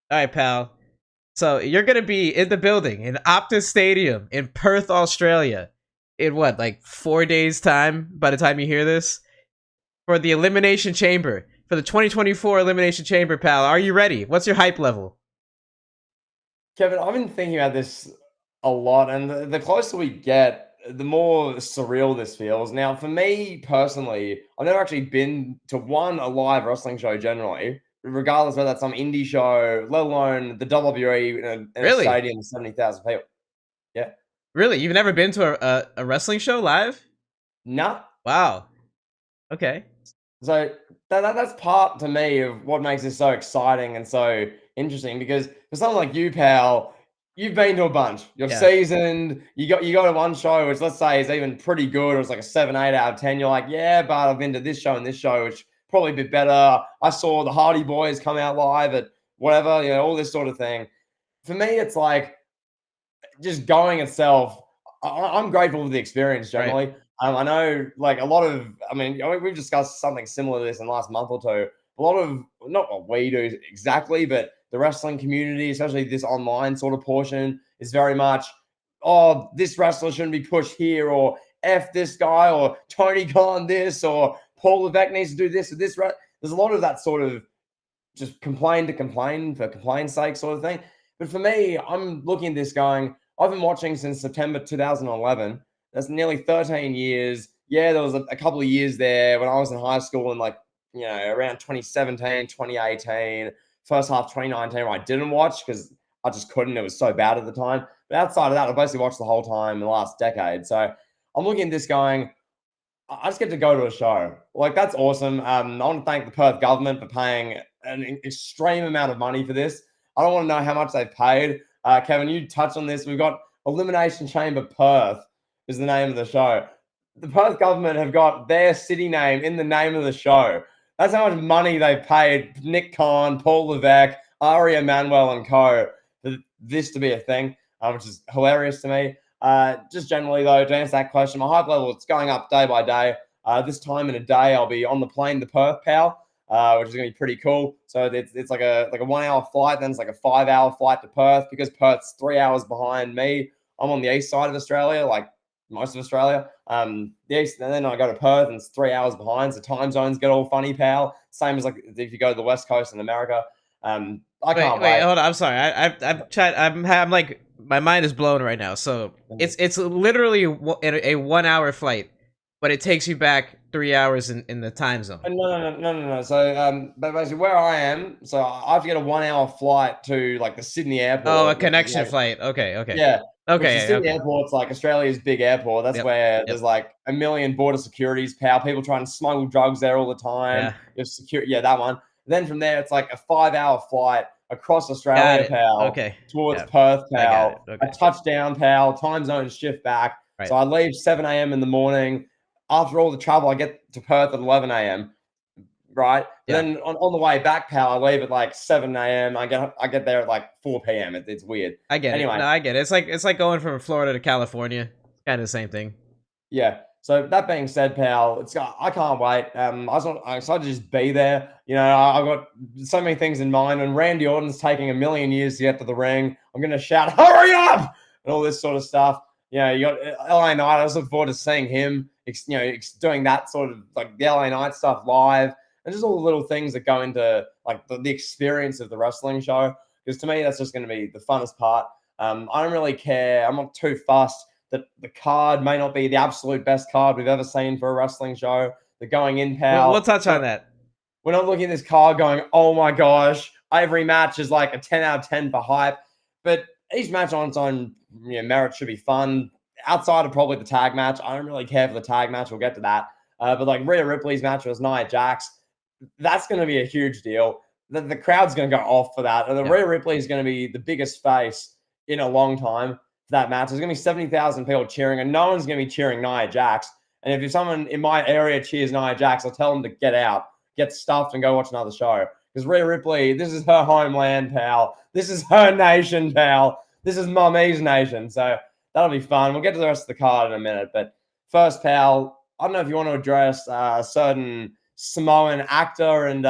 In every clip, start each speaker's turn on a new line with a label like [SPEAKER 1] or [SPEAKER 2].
[SPEAKER 1] All right, pal. So you're gonna be in the building in Optus Stadium in Perth, Australia, in what, like 4 days time? By the time you hear this, for the Elimination Chamber, for the 2024 Elimination Chamber, pal. Are you ready? What's your hype level?
[SPEAKER 2] Kevin, I've been thinking about this a lot, and the closer we get, the more surreal this feels. Now, for me personally, I've never actually been to a live wrestling show generally, regardless whether that's some indie show, let alone the WWE in a
[SPEAKER 1] Really?
[SPEAKER 2] stadium of 70,000 people. Yeah.
[SPEAKER 1] Really? You've never been to a wrestling show live?
[SPEAKER 2] Nah.
[SPEAKER 1] Wow. Okay.
[SPEAKER 2] So that's part to me of what makes this so exciting and so interesting because for someone like you, pal, you've been to a bunch. You're
[SPEAKER 1] Yeah.
[SPEAKER 2] seasoned. You go to one show which let's say is even pretty good. It was like a 7, 8 out of 10. You're like, yeah, but I've been to this show and this show, which probably a bit better. I saw the Hardy Boys come out live at whatever, all this sort of thing. For me, it's like just going itself, I'm grateful for the experience
[SPEAKER 1] Right.
[SPEAKER 2] generally. I know, like a lot of, I mean, we've discussed something similar to this in the last month or two. A lot of, not what we do exactly, but the wrestling community, especially this online sort of portion, is very much, oh, this wrestler shouldn't be pushed here, or F this guy, or Tony Khan this, or Paul Levesque needs to do this or this. There's a lot of that sort of just complain to complain for complain's sake sort of thing. But for me, I'm looking at this going, I've been watching since September 2011. That's nearly 13 years. Yeah, there was a couple of years there when I was in high school and like, around 2017, 2018, first half 2019 where I didn't watch because I just couldn't. It was so bad at the time. But outside of that, I basically watched the whole time in the last decade. So I'm looking at this going, I just get to go to a show. Like, that's awesome. I want to thank the Perth government for paying an extreme amount of money for this. I don't want to know how much they've paid. Kevin, you touched on this. We've got Elimination Chamber Perth is the name of the show. The Perth government have got their city name in the name of the show. That's how much money they've paid Nick Khan, Paul Levesque, Ari Emanuel, and co. for this to be a thing, which is hilarious to me. Just generally, though, to answer that question, my hype level, it's going up day by day. This time in a day, I'll be on the plane to Perth, pal, which is going to be pretty cool. So it's like a 1 hour flight, then it's like a 5 hour flight to Perth because Perth's 3 hours behind me. I'm on the east side of Australia, like most of Australia. The east, and then I go to Perth, and it's 3 hours behind. So time zones get all funny, pal. Same as like if you go to the west coast in America. I
[SPEAKER 1] Wait,
[SPEAKER 2] can't
[SPEAKER 1] wait,
[SPEAKER 2] wait.
[SPEAKER 1] hold on. I'm sorry. I've tried. I'm like my mind is blown right now. So it's literally a 1 hour flight, but it takes you back 3 hours in the time zone.
[SPEAKER 2] No. So, but basically, where I am, so I have to get a 1 hour flight to like the Sydney
[SPEAKER 1] Oh, a
[SPEAKER 2] airport, which is
[SPEAKER 1] connection
[SPEAKER 2] like,
[SPEAKER 1] flight. Okay, okay,
[SPEAKER 2] yeah, which the
[SPEAKER 1] okay,
[SPEAKER 2] Sydney
[SPEAKER 1] okay.
[SPEAKER 2] airport's like Australia's big airport. That's
[SPEAKER 1] Yep,
[SPEAKER 2] where
[SPEAKER 1] yep,
[SPEAKER 2] there's like a million border securities, power people trying to smuggle drugs there all the time.
[SPEAKER 1] yeah.
[SPEAKER 2] There's security, yeah, that one. Then from there, it's like a 5 hour flight across
[SPEAKER 1] Got
[SPEAKER 2] Australia,
[SPEAKER 1] it.
[SPEAKER 2] pal,
[SPEAKER 1] Okay,
[SPEAKER 2] towards
[SPEAKER 1] yeah,
[SPEAKER 2] Perth,
[SPEAKER 1] I got it.
[SPEAKER 2] pal. A
[SPEAKER 1] Okay,
[SPEAKER 2] touchdown, pal. Time zone shift back.
[SPEAKER 1] right.
[SPEAKER 2] So I leave 7 a.m. in the morning. After all the travel, I get to Perth at 11 a.m. Right? But
[SPEAKER 1] Yeah,
[SPEAKER 2] then on the way back, pal, I leave at like 7 a.m. I get there at like 4 p.m. It's weird.
[SPEAKER 1] I get it.
[SPEAKER 2] Anyway,
[SPEAKER 1] No, I get it. It's like going from Florida to California. Kind of the same thing.
[SPEAKER 2] yeah. So that being said, pal, I can't wait. I'm excited to just be there. I've got so many things in mind. And Randy Orton's taking a million years to get to the ring. I'm gonna shout, "Hurry up!" and all this sort of stuff. You got LA Knight. I just look forward to seeing him. Doing that sort of like the LA Knight stuff live, and just all the little things that go into like the experience of the wrestling show. Because to me, that's just going to be the funnest part. I don't really care. I'm not too fussed that the card may not be the absolute best card we've ever seen for a wrestling show. The going in,
[SPEAKER 1] We'll
[SPEAKER 2] pal.
[SPEAKER 1] touch on that.
[SPEAKER 2] We're not looking at this card going, oh my gosh, every match is like a 10 out of 10 for hype. But each match on its own merit should be fun. Outside of probably the tag match, I don't really care for the tag match. We'll get to that. But like Rhea Ripley's match was Nia Jax. That's going to be a huge deal. The crowd's going to go off for that. And the
[SPEAKER 1] Yeah.
[SPEAKER 2] Rhea Ripley is going to be the biggest face in a long time for that match. There's going to be 70,000 people cheering, and no one's going to be cheering Nia Jax. And if someone in my area cheers Nia Jax, I'll tell them to get out, get stuffed, and go watch another show. Because Rhea Ripley, this is her homeland, pal. This is her nation, pal. This is Mummy's nation. So that'll be fun. We'll get to the rest of the card in a minute. But first, pal, I don't know if you want to address a certain Samoan actor and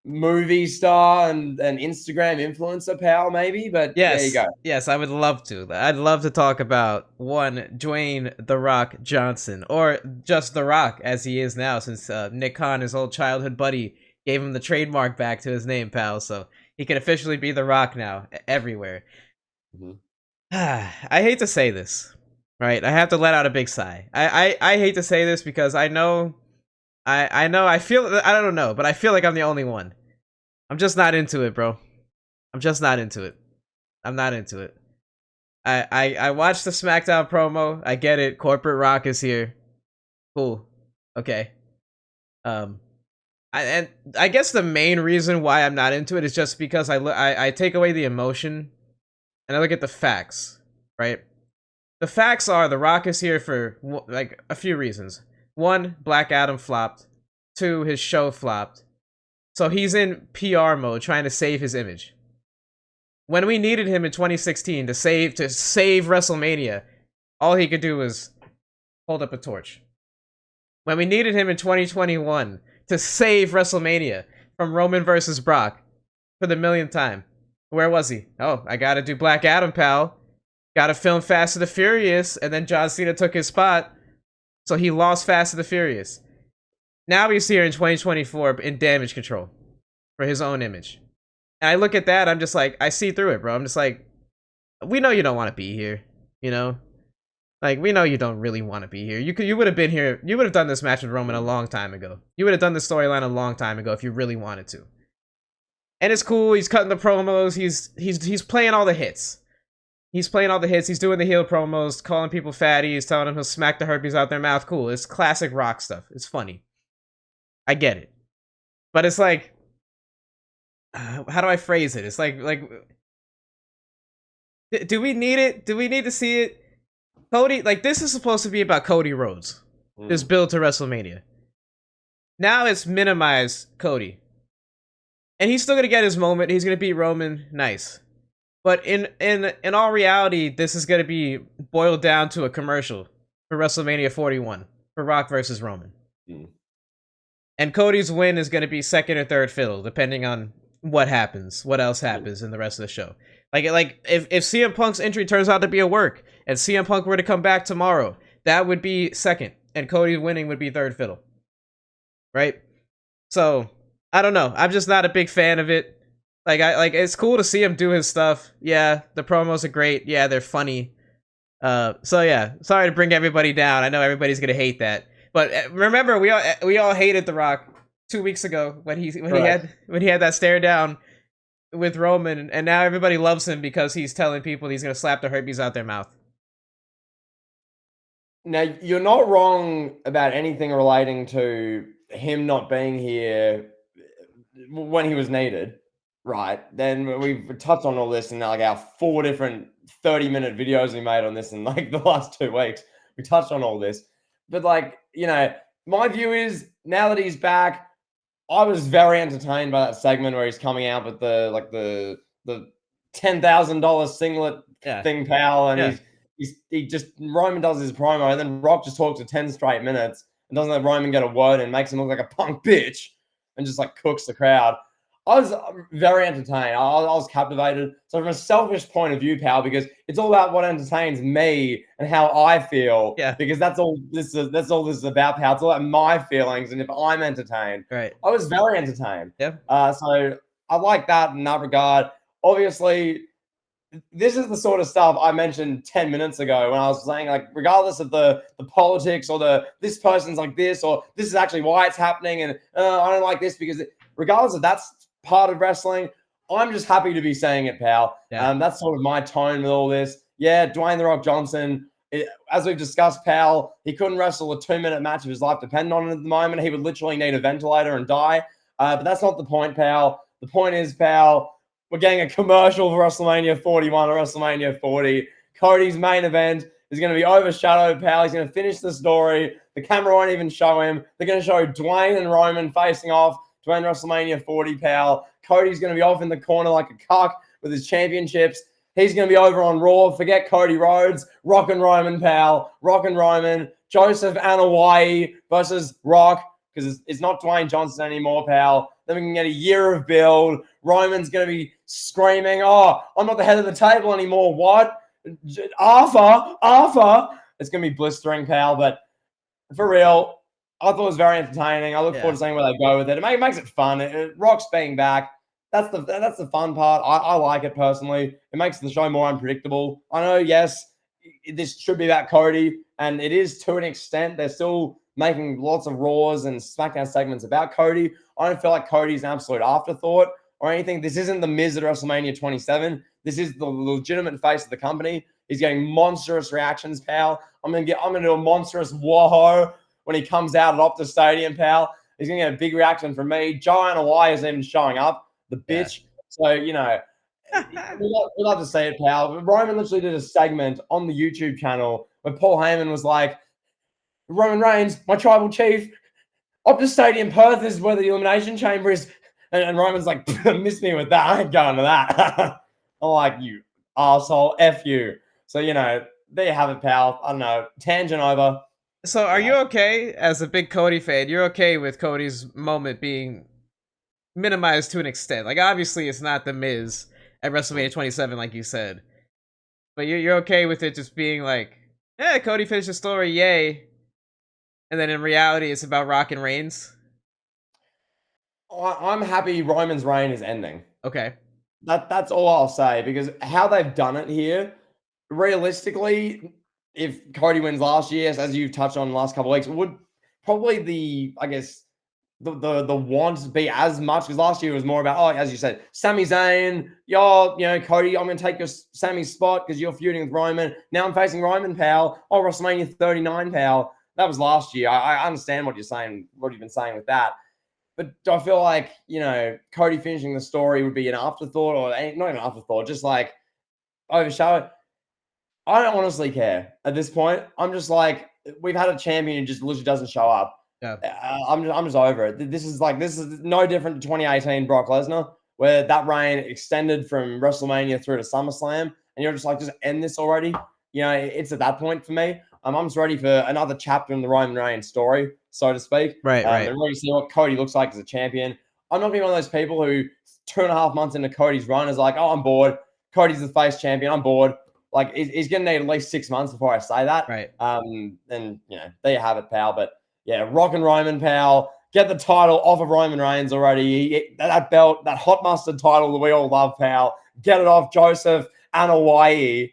[SPEAKER 2] movie star and Instagram influencer, pal, maybe. But there you
[SPEAKER 1] Yes,
[SPEAKER 2] go.
[SPEAKER 1] yes, I would love to. I'd love to talk about one Dwayne The Rock Johnson, or just The Rock as he is now, since Nick Khan, his old childhood buddy, gave him the trademark back to his name, pal. So he can officially be The Rock now, everywhere.
[SPEAKER 2] Mhm.
[SPEAKER 1] I hate to say this, right? I have to let out a big sigh. I hate to say this because I know, I feel, I don't know, but I feel like I'm the only one. I'm just not into it, bro. I'm just not into it. I'm not into it. I watched the SmackDown promo. I get it. Corporate Rock is here. Cool. Okay. And I guess the main reason why I'm not into it is just because I take away the emotion and I look at the facts, right? The facts are The Rock is here for like a few reasons. One, Black Adam flopped. Two, his show flopped. So he's in PR mode trying to save his image. When we needed him in 2016 to save WrestleMania, all he could do was hold up a torch. When we needed him in 2021 to save WrestleMania from Roman versus Brock for the millionth time, where was he? Oh, I gotta do Black Adam, pal. Gotta film Fast and the Furious, and then John Cena took his spot, so he lost Fast and the Furious. Now he's here in 2024 in Damage Control for his own image. And I look at that, I'm just like, I see through it, bro. I'm just like, we know you don't want to be here, you know? Like, we know you don't really want to be here. You would have been here, you would have done this match with Roman a long time ago. You would have done this storyline a long time ago if you really wanted to. And it's cool, he's cutting the promos, he's playing all the hits. He's playing all the hits, he's doing the heel promos, calling people fatties, telling them he'll smack the herpes out their mouth. Cool, it's classic Rock stuff. It's funny. I get it. But it's like, how do I phrase it? It's like, do we need it? Do we need to see it? Cody, like, this is supposed to be about Cody Rhodes. This build to WrestleMania. Now it's minimized Cody. And he's still gonna get his moment. He's gonna beat Roman. Nice. But in all reality, this is gonna be boiled down to a commercial for WrestleMania 41 for Rock versus Roman. And Cody's win is gonna be second or third fiddle, depending on what happens, what else happens in the rest of the show. Like if CM Punk's entry turns out to be a work, and CM Punk were to come back tomorrow, that would be second, and Cody winning would be third fiddle. Right? So, I don't know. I'm just not a big fan of it. Like, it's cool to see him do his stuff. Yeah, the promos are great. Yeah, they're funny. So yeah, sorry to bring everybody down. I know everybody's gonna hate that. But remember, we all hated The Rock 2 weeks ago when he had that stare down with Roman, and now everybody loves him because he's telling people he's gonna slap the herpes out their mouth.
[SPEAKER 2] Now, you're not wrong about anything relating to him not being here when he was needed, right? Then we've touched on all this in like our 4 different 30-minute videos we made on this in like the last 2 weeks. We touched on all this. But like, you know, my view is now that he's back, I was very entertained by that segment where he's coming out with the $10,000 singlet thing, pal, and he just Roman does his promo, and then Rock just talks for 10 straight minutes and doesn't let Roman get a word and makes him look like a punk bitch and just like cooks the crowd. I was very entertained. I was captivated. So from a selfish point of view, pal, because it's all about what entertains me and how I feel.
[SPEAKER 1] Yeah.
[SPEAKER 2] Because that's all this is about, pal. It's all about my feelings, and if I'm entertained,
[SPEAKER 1] right.
[SPEAKER 2] I was very entertained.
[SPEAKER 1] Yeah.
[SPEAKER 2] So I like that in that regard. Obviously, this is the sort of stuff I mentioned 10 minutes ago when I was saying, like, regardless of the politics or this person's like this, or this is actually why it's happening, and I don't like this because regardless of that's part of wrestling, I'm just happy to be saying it, pal.
[SPEAKER 1] Yeah.
[SPEAKER 2] That's sort of my tone with all this. Yeah, Dwayne The Rock Johnson, as we've discussed, pal, he couldn't wrestle a 2-minute match if his life depended on it at the moment. He would literally need a ventilator and die. But that's not the point, pal. The point is, pal, we're getting a commercial for WrestleMania 41 or WrestleMania 40. Cody's main event is going to be overshadowed, pal. He's going to finish the story. The camera won't even show him. They're going to show Dwayne and Roman facing off. Dwayne WrestleMania 40, pal. Cody's going to be off in the corner like a cuck with his championships. He's going to be over on Raw. Forget Cody Rhodes. Rock and Roman, pal. Rock and Roman. Joseph and Hawaii versus Rock. because it's not Dwayne Johnson anymore, pal. Then we can get a year of build. Roman's going to be screaming, oh, I'm not the head of the table anymore. What? Arthur. It's going to be blistering, pal. But for real, I thought it was very entertaining. I look forward to seeing where they go with it. It makes it fun. Rock's being back. That's the fun part. I like it personally. It makes the show more unpredictable. I know, yes, this should be about Cody, and it is to an extent. They're still making lots of Raws and SmackDown segments about Cody. I don't feel like Cody's an absolute afterthought or anything. This isn't the Miz at WrestleMania 27. This is the legitimate face of the company. He's getting monstrous reactions, pal. I'm gonna do a monstrous whoa when he comes out at Optus Stadium, pal. He's gonna get a big reaction from me. Joanna Y isn't even showing up, the bitch. Yeah. So we love to see it, pal. Roman literally did a segment on the YouTube channel where Paul Heyman was like, Roman Reigns, my tribal chief, Optus Stadium, Perth is where the Elimination Chamber is. And Roman's like, miss me with that. I ain't going to that. I'm like, you arsehole, F you. So, there you have it, pal. I don't know. Tangent over.
[SPEAKER 1] So are you okay, as a big Cody fan, you're okay with Cody's moment being minimized to an extent? Like, obviously, it's not The Miz at WrestleMania 27, like you said. But you're okay with it just being like, yeah, Cody finished the story, yay. And then in reality, it's about Rock and Reigns?
[SPEAKER 2] I'm happy Roman's reign is ending.
[SPEAKER 1] Okay.
[SPEAKER 2] That's all I'll say, because how they've done it here, realistically, if Cody wins last year, as you've touched on the last couple of weeks, would probably the want be as much, because last year was more about, as you said, Sami Zayn, Cody, I'm going to take your Sami's spot because you're feuding with Roman. Now I'm facing Roman, pal. Oh, WrestleMania 39, pal. That was last year. I understand what you're saying, what you've been saying with that. But do I feel like, Cody finishing the story would be an afterthought, or not an afterthought, just like overshadow it? I don't honestly care at this point. I'm just like, we've had a champion who just literally doesn't show up.
[SPEAKER 1] Yeah.
[SPEAKER 2] I'm just over it. This is no different to 2018 Brock Lesnar, where that reign extended from WrestleMania through to SummerSlam, and you're just like, just end this already. It's at that point for me. I'm just ready for another chapter in the Roman Reigns story, so to speak.
[SPEAKER 1] Right.
[SPEAKER 2] And ready to see what Cody looks like as a champion. I'm not being one of those people who 2.5 months into Cody's run is like, oh, I'm bored. Cody's the face champion. I'm bored. Like, he's going to need at least 6 months before I say that.
[SPEAKER 1] Right.
[SPEAKER 2] And, there you have it, pal. But, yeah, Rock and Roman, pal. Get the title off of Roman Reigns already. That belt, that hot mustard title that we all love, pal. Get it off Joseph and Hawaii.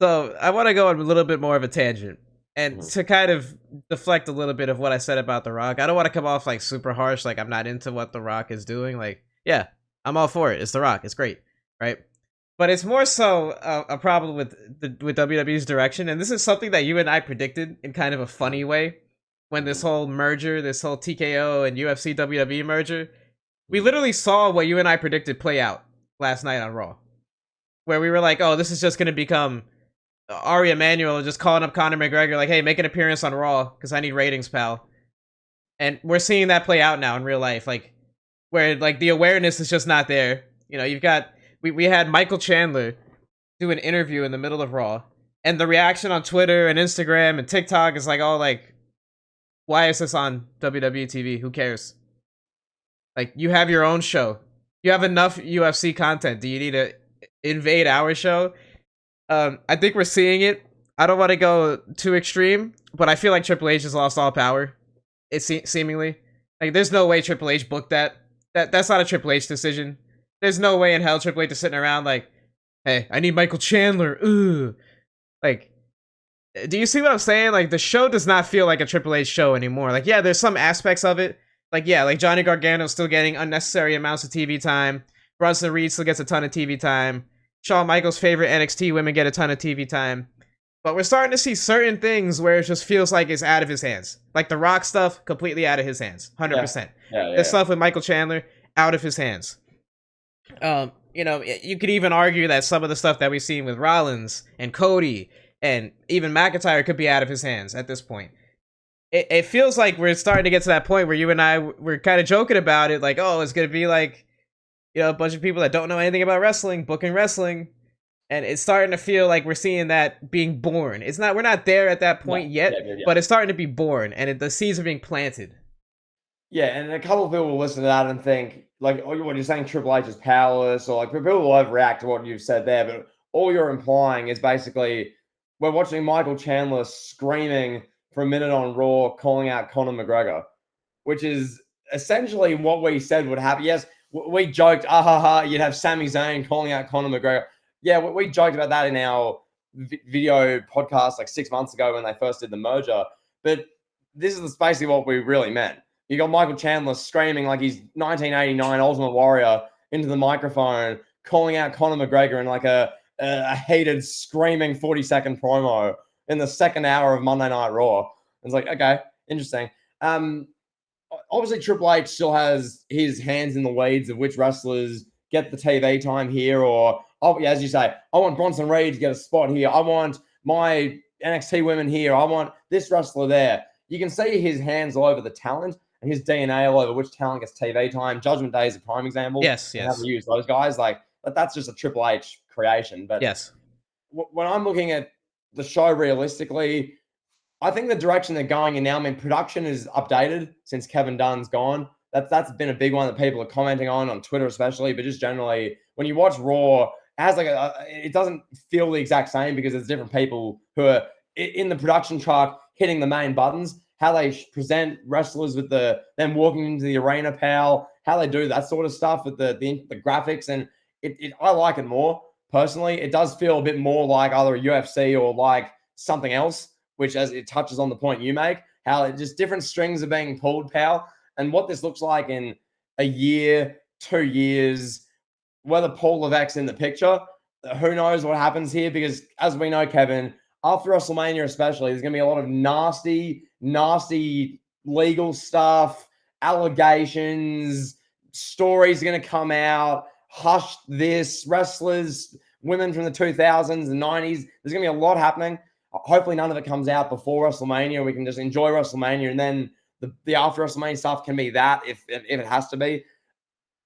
[SPEAKER 1] So I want to go on a little bit more of a tangent, and to kind of deflect a little bit of what I said about The Rock. I don't want to come off like super harsh, like I'm not into what The Rock is doing. Like, yeah, I'm all for it. It's The Rock. It's great, right? But it's more so a problem with WWE's direction, and this is something that you and I predicted in kind of a funny way when this whole merger, this whole TKO and UFC WWE merger. We literally saw what you and I predicted play out last night on Raw, where we were like, oh, this is just going to become Ari Emanuel just calling up Conor McGregor like, hey, make an appearance on Raw because I need ratings, pal. And we're seeing that play out now in real life, like where like the awareness is just not there. You've got we had Michael Chandler do an interview in the middle of Raw, and the reaction on Twitter and Instagram and TikTok is like, oh, like, why is this on WWE TV? Who cares? Like, you have your own show. You have enough UFC content. Do you need to invade our show? I think we're seeing it. I don't want to go too extreme, but I feel like Triple H has lost all power. It's seemingly like there's no way Triple H booked that. That's not a Triple H decision. There's no way in hell Triple H is sitting around like, hey, I need Michael Chandler. Ooh, like, do you see what I'm saying? Like, the show does not feel like a Triple H show anymore. Like, yeah, there's some aspects of it. Like, yeah, like Johnny Gargano's still getting unnecessary amounts of TV time. Bronson Reed still gets a ton of TV time. Shawn Michaels' favorite NXT women get a ton of TV time. But we're starting to see certain things where it just feels like it's out of his hands. Like the Rock stuff, completely out of his hands. 100%. The stuff with Michael Chandler, out of his hands. You could even argue that some of the stuff that we've seen with Rollins and Cody and even McIntyre could be out of his hands at this point. It feels like we're starting to get to that point where you and I were kind of joking about it. Like, oh, it's going to be like, a bunch of people that don't know anything about wrestling, booking wrestling. And it's starting to feel like we're seeing that being born. We're not there at that point yet, but it's starting to be born, and the seeds are being planted.
[SPEAKER 2] Yeah, and a couple of people will listen to that and think, like, oh, what you're saying, Triple H is powerless, or like people will overreact to what you've said there. But all you're implying is basically we're watching Michael Chandler screaming for a minute on Raw, calling out Conor McGregor, which is essentially what we said would happen. Yes, we joked, ah ha ha, you'd have Sami Zayn calling out Conor McGregor. Yeah, we joked about that in our video podcast like 6 months ago when they first did the merger. But this is basically what we really meant. You got Michael Chandler screaming like he's 1989 Ultimate Warrior into the microphone, calling out Conor McGregor in like a hated, screaming 40-second promo in the second hour of Monday Night Raw. It's like, okay, interesting. Obviously, Triple H still has his hands in the weeds of which wrestlers get the TV time here, or yeah, as you say, I want Bronson Reed to get a spot here. I want my NXT women here. I want this wrestler there. You can see his hands all over the talent and his DNA all over which talent gets TV time. Judgment Day is a prime example.
[SPEAKER 1] Yes,
[SPEAKER 2] And how
[SPEAKER 1] yes,
[SPEAKER 2] to use those guys. Like, that's just a Triple H creation. But
[SPEAKER 1] yes.
[SPEAKER 2] when I'm looking at the show realistically, I think the direction they're going in now, I mean, production is updated since Kevin Dunn's gone. That's been a big one that people are commenting on Twitter especially, but just generally, when you watch Raw, it has like it doesn't feel the exact same because there's different people who are in the production truck hitting the main buttons. How they present wrestlers with them walking into the arena, pal, how they do that sort of stuff with the graphics, and I like it more personally. It does feel a bit more like either a UFC or like something else, which as it touches on the point you make, how it just different strings are being pulled, pal, and what this looks like in a year, 2 years, whether Paul Levesque's in the picture, who knows what happens here? Because as we know, Kevin, after WrestleMania especially, there's going to be a lot of nasty, nasty legal stuff, allegations, stories are going to come out, hush this, wrestlers, women from the 2000s and 90s. There's going to be a lot happening. Hopefully none of it comes out before WrestleMania. We can just enjoy WrestleMania, and then the after WrestleMania stuff can be that if it has to be.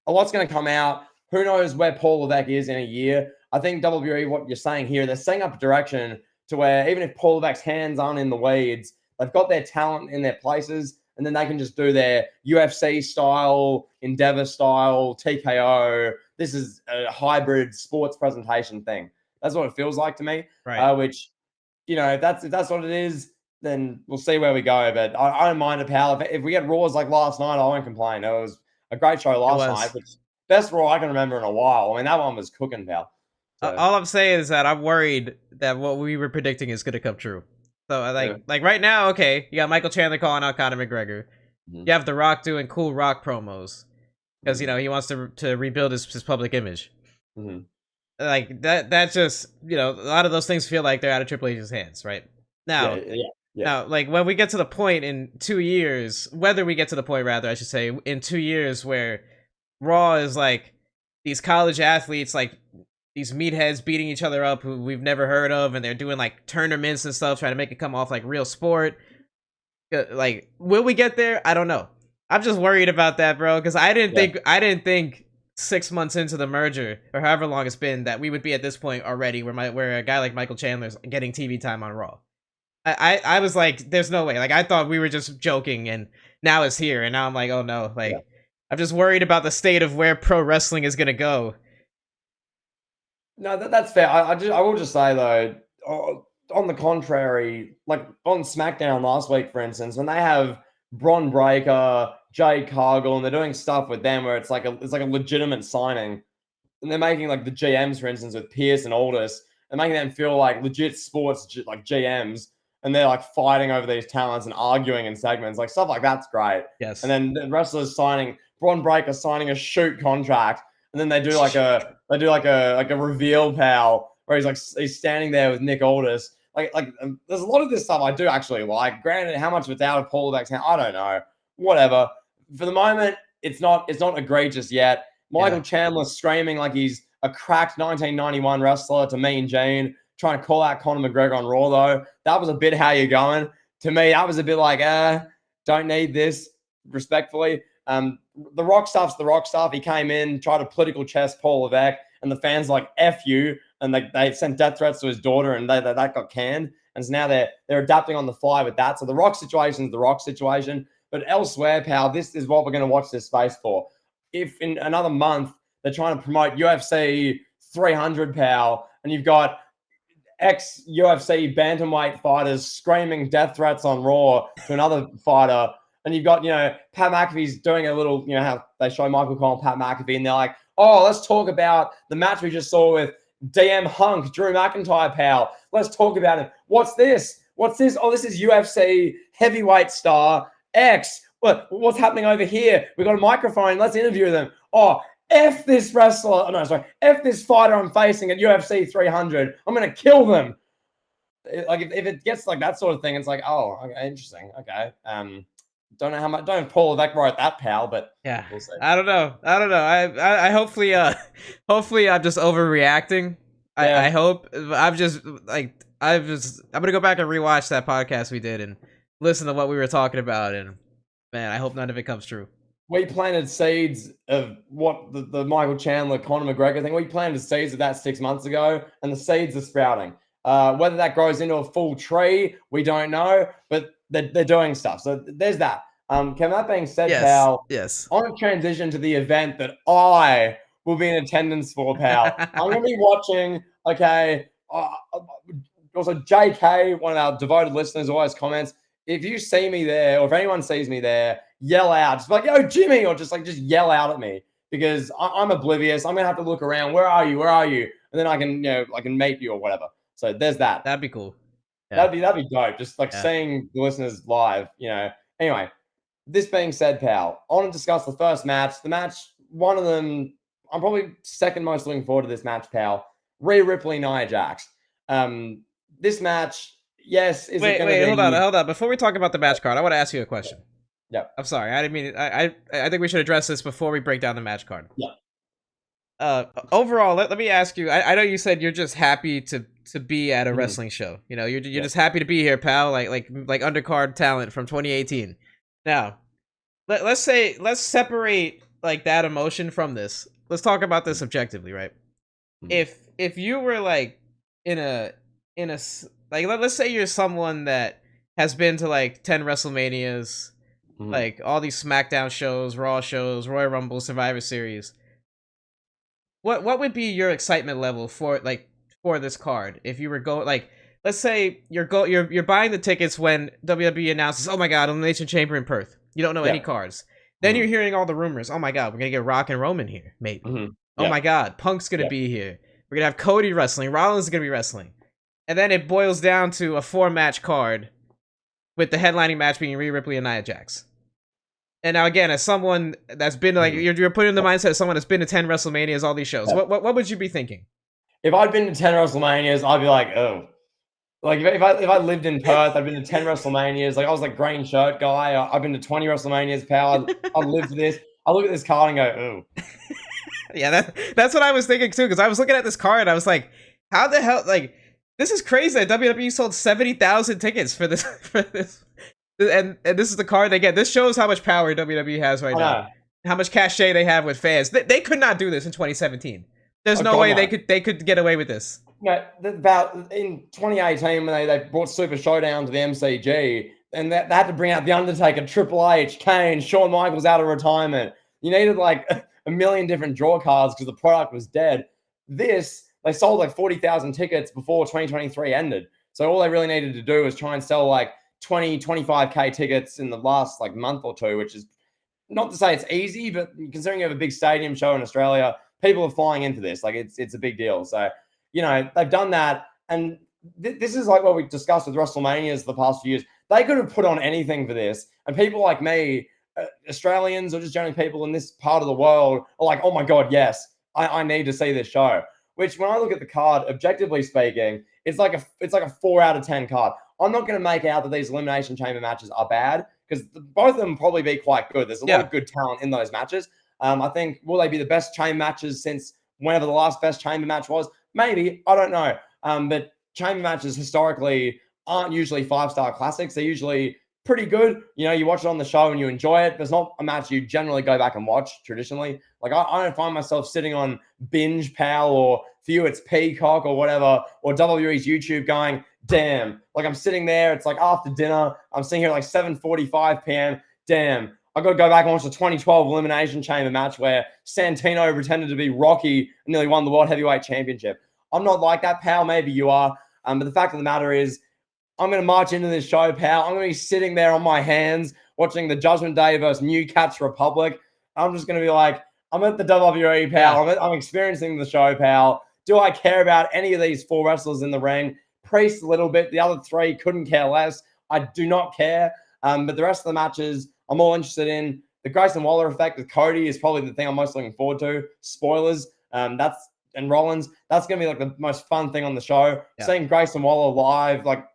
[SPEAKER 2] A lot's going to come out. Who knows where Paul Levesque is in a year? I think WWE, what you're saying here, they're setting up a direction to where even if Paul Levesque's hands aren't in the weeds, they've got their talent in their places, and then they can just do their UFC style, Endeavor style, TKO. This is a hybrid sports presentation thing. That's what it feels like to me.
[SPEAKER 1] Right.
[SPEAKER 2] Which, if that's what it is, then we'll see where we go. But I don't mind it, pal. If we get Raws like last night, I won't complain. It was a great show last night, but best Raw I can remember in a while. I mean, that one was cooking, pal. So,
[SPEAKER 1] all I'm saying is that I'm worried that what we were predicting is going to come true. So like right now, okay, you got Michael Chandler calling out Conor McGregor. Mm-hmm. You have The Rock doing cool Rock promos because he wants to rebuild his public image.
[SPEAKER 2] Mm-hmm.
[SPEAKER 1] Like that just a lot of those things feel like they're out of Triple H's hands right now. Yeah. Now, like when we get to the point in 2 years, whether we get to the point, rather, I should say, in 2 years where Raw is like these college athletes, like these meatheads beating each other up who we've never heard of, and they're doing like tournaments and stuff, trying to make it come off like real sport. Like, will we get there? I don't know. I'm just worried about that, bro, because I didn't think 6 months into the merger, or however long it's been, that we would be at this point already where a guy like Michael Chandler's getting TV time on Raw. I was like, there's no way. Like, I thought we were just joking, and now it's here, and now I'm like, oh no. Like, I'm just worried about the state of where pro wrestling is gonna go.
[SPEAKER 2] No, that's fair. I will just say though, on the contrary, like on SmackDown last week, for instance, when they have Bron Breakker, Jade Cargill, and they're doing stuff with them where it's like a legitimate signing, and they're making like the GMs, for instance, with Pierce and Aldis, and making them feel like legit sports like GMs, and they're like fighting over these talents and arguing in segments, like stuff like that's great.
[SPEAKER 1] Yes.
[SPEAKER 2] And then the wrestlers signing, Bron Breakker signing a shoot contract, and then they do like a reveal, pal, where he's standing there with Nick Aldis. Like there's a lot of this stuff I do actually like. Granted, how much of it's out of Paul Levesque's hand, I don't know. Whatever. For the moment, it's not egregious yet. Michael Chandler screaming like he's a cracked 1991 wrestler to Mean Gene, trying to call out Conor McGregor on Raw, though. That was a bit how you're going. To me, that was a bit like, don't need this, respectfully. The Rock stuff's the Rock stuff. He came in, tried to political chess Paul Levesque, and the fans like, F you, and they sent death threats to his daughter, and that got canned. And so now they're adapting on the fly with that. So the Rock situation is the Rock situation. But elsewhere, pal, this is what we're going to watch this space for. If in another month they're trying to promote UFC 300, pal, and you've got ex-UFC bantamweight fighters screaming death threats on Raw to another fighter, and you've got, Pat McAfee's doing a little, how they show Michael Cole and Pat McAfee, and they're like, oh, let's talk about the match we just saw with DM Hunk, Drew McIntyre, pal. Let's talk about it. What's this? What's this? Oh, this is UFC heavyweight star X. What's happening over here? We got a microphone. Let's interview them. Oh, F this wrestler. Oh, no, sorry. F this fighter I'm facing at UFC 300. I'm going to kill them. Like, if it gets like that sort of thing, it's like, oh, okay, interesting. Okay. Don't know how much. Don't Paul Levesque wrote that, pal, but
[SPEAKER 1] yeah,
[SPEAKER 2] we'll see.
[SPEAKER 1] I don't know. I hopefully I'm just overreacting.
[SPEAKER 2] Yeah.
[SPEAKER 1] I hope I'm gonna go back and rewatch that podcast we did and listen to what we were talking about, and man, I hope none of it comes true.
[SPEAKER 2] We planted seeds of what the Michael Chandler, Conor McGregor thing. We planted seeds of that 6 months ago, and the seeds are sprouting. Whether that grows into a full tree, we don't know, but they're doing stuff. So there's that. That being said, pal,
[SPEAKER 1] yes,
[SPEAKER 2] I want to transition to the event that I will be in attendance for, pal. I'm going to be watching, okay, also JK, one of our devoted listeners, always comments, if you see me there, or if anyone sees me there, yell out. Just like, yo, Jimmy, or just yell out at me, because I'm oblivious. I'm going to have to look around. Where are you? Where are you? And then I can mate you or whatever. So there's that.
[SPEAKER 1] That'd be cool. Yeah.
[SPEAKER 2] That'd be dope. Just seeing the listeners live, Anyway, this being said, pal, I want to discuss the first match. The match, one of them, I'm probably second most looking forward to this match, pal. Rhea Ripley, Nia Jax. This match, yes, is it going to be...
[SPEAKER 1] Hold on. Before we talk about the match card, I want to ask you a question.
[SPEAKER 2] Yeah.
[SPEAKER 1] I'm sorry. I didn't mean it. I think we should address this before we break down the match card.
[SPEAKER 2] Yeah.
[SPEAKER 1] Overall, let me ask you. I know you said you're just happy to be at a wrestling show. You're just happy to be here, pal. Like undercard talent from 2018. Now, let's separate like that emotion from this. Let's talk about this objectively, right? If you were like in a like, let's say you're someone that has been to like 10 WrestleManias, like all these SmackDown shows, Raw shows, Royal Rumble, Survivor Series. What would be your excitement level for this card if you were let's say you're buying the tickets when WWE announces, oh my god, Elimination Chamber in Perth. You don't know any cards. Then you're hearing all the rumors. Oh my god, we're gonna get Rock and Roman here, maybe. Oh my god, Punk's gonna be here. We're gonna have Cody wrestling. Rollins is gonna be wrestling. And then it boils down to a 4-match card with the headlining match being Rhea Ripley and Nia Jax. And now again, as someone that's been you're putting in the mindset of someone that's been to 10 WrestleManias, all these shows. What would you be thinking?
[SPEAKER 2] If I'd been to 10 WrestleManias, I'd be like, oh. Like if I lived in Perth, I'd been to 10 WrestleManias. Like I was like green shirt guy. I've been to 20 WrestleManias, pal. I lived this. I look at this card and go, oh.
[SPEAKER 1] Yeah, that's what I was thinking too, because I was looking at this card and I was like, how the hell, like, this is crazy that WWE sold 70,000 tickets for this and this is the card they get. This shows how much power WWE has right now. How much cachet they have with fans. They could not do this in 2017. There's no way they could get away with this.
[SPEAKER 2] About in 2018 when they brought Super Showdown to the MCG, and they had to bring out The Undertaker, Triple H, Kane, Shawn Michaels out of retirement. You needed like a million different draw cards because the product was dead. They sold like 40,000 tickets before 2023 ended. So all they really needed to do was try and sell like 20, 25K tickets in the last like month or two, which is not to say it's easy, but considering you have a big stadium show in Australia, people are flying into this. Like it's a big deal. So, they've done that. And this is like what we discussed with WrestleManias the past few years. They could have put on anything for this. And people like me, Australians or just generally people in this part of the world are like, oh my God, yes, I need to see this show. Which when I look at the card, objectively speaking, it's like a 4 out of 10 card. I'm not going to make out that these Elimination Chamber matches are bad because both of them probably be quite good. There's a lot of good talent in those matches. I think, will they be the best chamber matches since whenever the last best chamber match was? Maybe. I don't know. But chamber matches historically aren't usually 5-star classics. They're usually pretty good. You watch it on the show and you enjoy it. There's not a match you generally go back and watch traditionally. Like I don't find myself sitting on Binge Pal or for you it's Peacock or whatever, or WWE's YouTube going, damn. Like I'm sitting there, it's like after dinner. I'm sitting here at like 7:45 p.m. damn, I got to go back and watch the 2012 Elimination Chamber match where Santino pretended to be Rocky and nearly won the World Heavyweight Championship. I'm not like that, pal. Maybe you are. But the fact of the matter is, I'm going to march into this show, pal. I'm going to be sitting there on my hands watching the Judgment Day versus New Cats Republic. I'm just going to be like, I'm at the WWE, pal. I'm experiencing the show, pal. Do I care about any of these 4 wrestlers in the ring? Priest a little bit. The other 3 couldn't care less. I do not care. But the rest of the matches, I'm all interested in. The Grayson Waller effect with Cody is probably the thing I'm most looking forward to. Spoilers. And Rollins. That's going to be like the most fun thing on the show. Yeah. Seeing Grayson Waller live, like,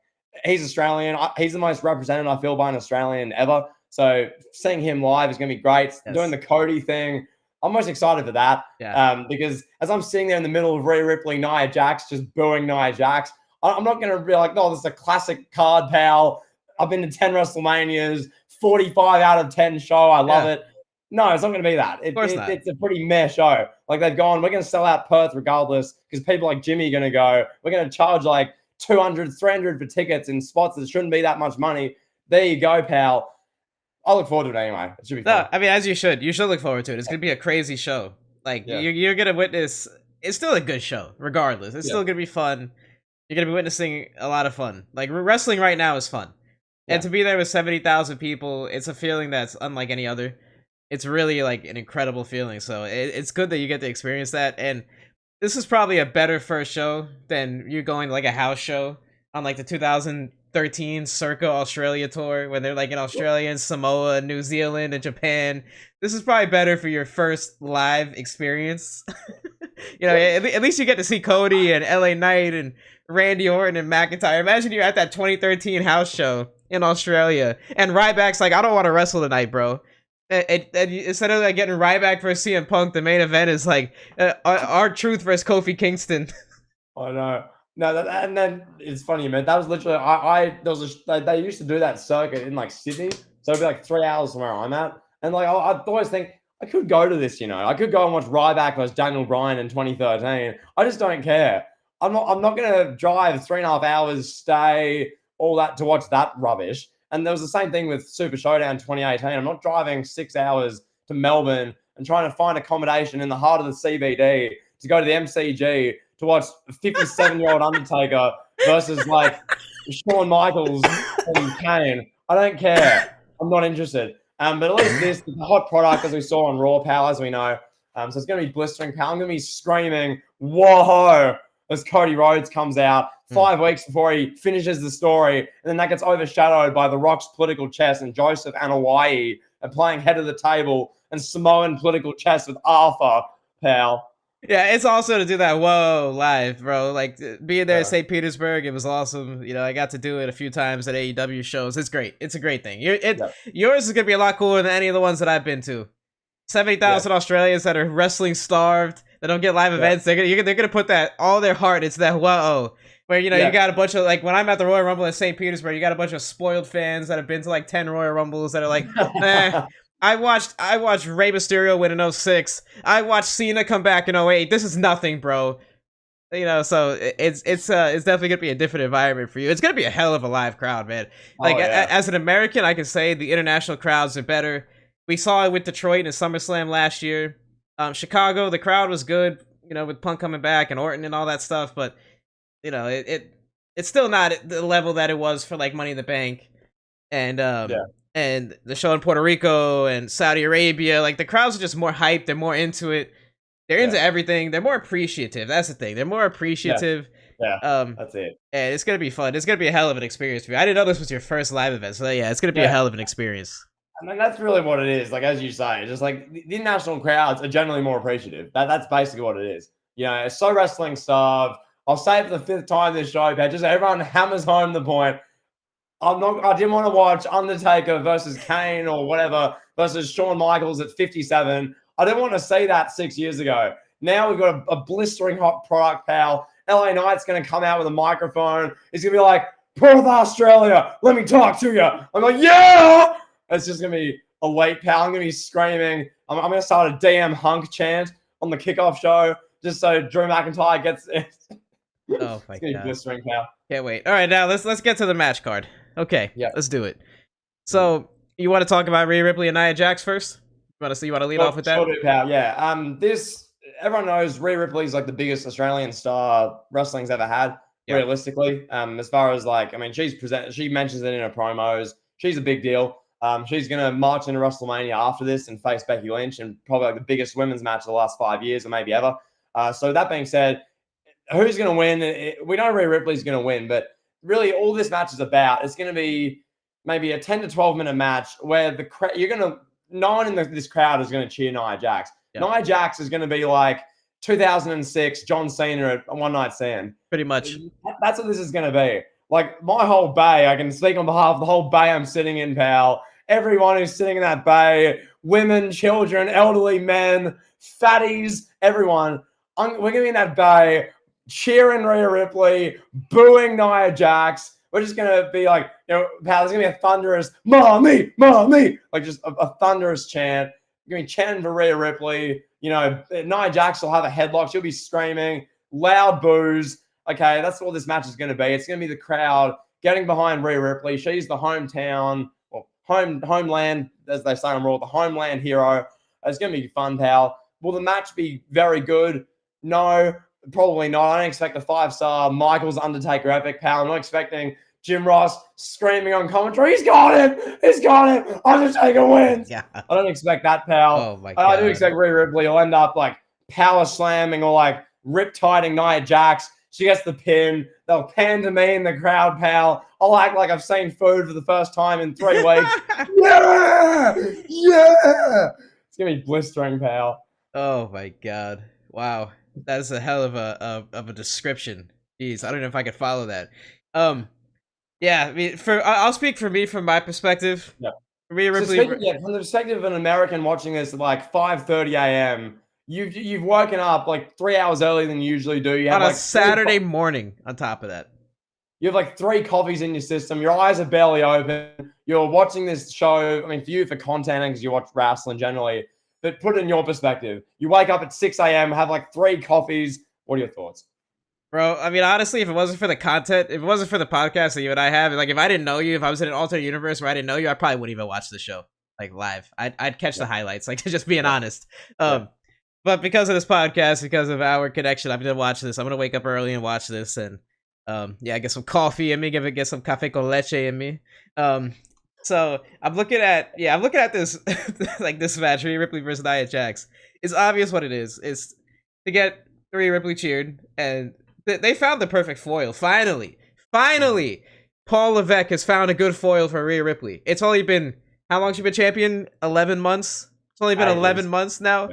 [SPEAKER 2] he's Australian. He's the most represented, I feel, by an Australian ever. So seeing him live is going to be great. Yes. Doing the Cody thing, I'm most excited for that. Yeah. Because as I'm sitting there in the middle of Rhea Ripley, Nia Jax, just booing Nia Jax, I'm not going to be like, oh, this is a classic card, pal. I've been to 10 WrestleManias, 45 out of 10 show. I love it. No, it's not going to be that. It's a pretty meh show. Like, they've gone, we're going to sell out Perth regardless because people like Jimmy are going to go. We're going to charge like $200, $300 for tickets in spots that shouldn't be that much money. There you go, pal. I look forward to it anyway. It should be fun.
[SPEAKER 1] I mean, as you should. You should look forward to it. It's going to be a crazy show. Like, you're going to witness... It's still a good show, regardless. It's still going to be fun. You're going to be witnessing a lot of fun. Like, wrestling right now is fun. And to be there with 70,000 people, it's a feeling that's unlike any other. It's really, like, an incredible feeling. So it's good that you get to experience that. And this is probably a better first show than you going to, like, a house show on, like, the 2013 Circa Australia tour when they're, like, in Australia and Samoa, New Zealand, and Japan. This is probably better for your first live experience. You know, at least you get to see Cody and LA Knight and Randy Orton and McIntyre. Imagine you're at that 2013 house show in Australia and Ryback's like, I don't want to wrestle tonight, bro. And instead of like getting Ryback versus CM Punk, the main event is like R-Truth versus Kofi Kingston.
[SPEAKER 2] I know. No, and then it's funny, man. That was literally they used to do that circuit in like Sydney, so it'd be like 3 hours from where I'm at, and like I'd always think I could go to this, you know, I could go and watch Ryback versus Daniel Bryan in 2013. I just don't care. I'm not gonna drive 3.5 hours, stay all that to watch that rubbish. And there was the same thing with Super Showdown 2018. I'm not driving 6 hours to Melbourne and trying to find accommodation in the heart of the CBD to go to the MCG to watch a 57-year-old Undertaker versus like Shawn Michaels and Kane. I don't care. I'm not interested. But at least this is a hot product, as we saw on Raw, pal, as we know. So it's going to be blistering, pal. I'm going to be screaming, whoa, as Cody Rhodes comes out 5 weeks before he finishes the story. And then that gets overshadowed by The Rock's political chess and Joseph Anoa'i and playing head of the table and Samoan political chess with Arthur, pal.
[SPEAKER 1] Yeah, it's also to do that whoa live, bro. Like being there at St. Petersburg, it was awesome. You know, I got to do it a few times at AEW shows. It's great. It's a great thing. Yours is gonna be a lot cooler than any of the ones that I've been to. 70,000 Australians that are wrestling starved, that don't get live events. They're gonna put that all their heart into that whoa. Where you know you got a bunch of like when I'm at the Royal Rumble in St. Petersburg, you got a bunch of spoiled fans that have been to like 10 Royal Rumbles that are like, I watched Rey Mysterio win in 06. I watched Cena come back in 08. This is nothing, bro. You know, so it's definitely gonna be a different environment for you. It's gonna be a hell of a live crowd, man. Like as an American, I can say the international crowds are better. We saw it with Detroit and SummerSlam last year. Chicago, the crowd was good, you know, with Punk coming back and Orton and all that stuff, but you know, it's still not at the level that it was for like Money in the Bank. And and the show in Puerto Rico and Saudi Arabia, like the crowds are just more hyped. They're more into it. They're into everything. They're more appreciative. That's the thing. They're more appreciative.
[SPEAKER 2] That's it.
[SPEAKER 1] And it's gonna be fun. It's gonna be a hell of an experience for you. I didn't know this was your first live event, so yeah, it's gonna be a hell of an experience.
[SPEAKER 2] I mean, that's really what it is. Like as you say, it's just like the international crowds are generally more appreciative. That's basically what it is. You know, it's so wrestling starved. I'll say it for the 5th time this show, but just everyone hammers home the point. I didn't want to watch Undertaker versus Kane or whatever versus Shawn Michaels at 57. I didn't want to see that 6 years ago. Now we've got a blistering hot product, pal. LA Knight's going to come out with a microphone. He's going to be like, Perth, Australia, let me talk to you. I'm like, yeah! It's just going to be elite, pal. I'm going to be screaming. I'm going to start a DM Hunk chant on the kickoff show just so Drew McIntyre gets it.
[SPEAKER 1] Oh my god!
[SPEAKER 2] Blistering, pal.
[SPEAKER 1] Can't wait. All right, now let's get to the match card. Okay, let's do it. So You want to talk about Rhea Ripley and Nia Jax first? You want to lead off with that?
[SPEAKER 2] Sure do, pal. Yeah. Everyone knows Rhea Ripley is like the biggest Australian star wrestling's ever had.
[SPEAKER 1] Yep.
[SPEAKER 2] Realistically, as far as like, I mean, she mentions it in her promos. She's a big deal. She's gonna march into WrestleMania after this and face Becky Lynch, and probably like the biggest women's match of the last 5 years or maybe ever. So that being said, who's gonna win? We know Rhea Ripley's gonna win, but really, all this match is about, it's gonna be maybe a 10 to 12 minute match where no one in this crowd is gonna cheer Nia Jax. Yep. Nia Jax is going to be like 2006 John Cena at One Night Stand.
[SPEAKER 1] Pretty much.
[SPEAKER 2] That's what this is going to be. Like, my whole bay, I can speak on behalf of the whole bay I'm sitting in, pal. Everyone who's sitting in that bay, women, children, elderly men, fatties, everyone. We're going to be in that bay cheering Rhea Ripley, booing Nia Jax. We're just going to be like, pal, there's going to be a thunderous, mommy, mommy, like just a thunderous chant. Going to be chanting for Rhea Ripley. Nia Jax will have a headlock. She'll be screaming, loud boos. Okay, that's what this match is going to be. It's going to be the crowd getting behind Rhea Ripley. She's the homeland, as they say on Raw, the homeland hero. It's going to be fun, pal. Will the match be very good? No, probably not. I don't expect a 5-star Michaels Undertaker epic, pal. I'm not expecting Jim Ross screaming on commentary, he's got him! He's got him! Undertaker wins!
[SPEAKER 1] Yeah.
[SPEAKER 2] I don't expect that, pal.
[SPEAKER 1] Oh, my God.
[SPEAKER 2] I do expect Rhea Ripley will end up, like, power slamming or, like, rip-tiding Nia Jax. She gets the pin. They'll pan to me in the crowd, pal. I'll act like I've seen food for the first time in 3 weeks. Yeah! Yeah! It's going to be blistering, pal.
[SPEAKER 1] Oh, my God. Wow. That's a hell of a description. Jeez, I don't know if I could follow that. Yeah, I mean, I'll speak for me from my perspective.
[SPEAKER 2] Yeah.
[SPEAKER 1] Rhea Ripley.
[SPEAKER 2] From the perspective of an American watching this at like 5:30 a.m., you've woken up like 3 hours earlier than you usually do. You have
[SPEAKER 1] on a Saturday morning. On top of that,
[SPEAKER 2] you have like 3 coffees in your system. Your eyes are barely open. You're watching this show. I mean, for you, for content, because you watch wrestling generally. But put it in your perspective. You wake up at 6 a.m., have like 3 coffees. What are your thoughts?
[SPEAKER 1] Bro, I mean, honestly, if it wasn't for the content, if it wasn't for the podcast that you and I have, like, if I didn't know you, if I was in an alternate universe where I didn't know you, I probably wouldn't even watch the show, like, live. I'd catch the highlights, like, just being honest. But because of this podcast, because of our connection, I'm going to watch this. I'm going to wake up early and watch this, and, get some coffee in me, get some café con leche in me. So, I'm looking at this, like, this match, Rhea Ripley versus Nia Jax. It's obvious what it is. It's to get Rhea Ripley cheered, and they found the perfect foil. Finally, Paul Levesque has found a good foil for Rhea Ripley. It's only been, how long she been champion? 11 months? It's only been 11 months now.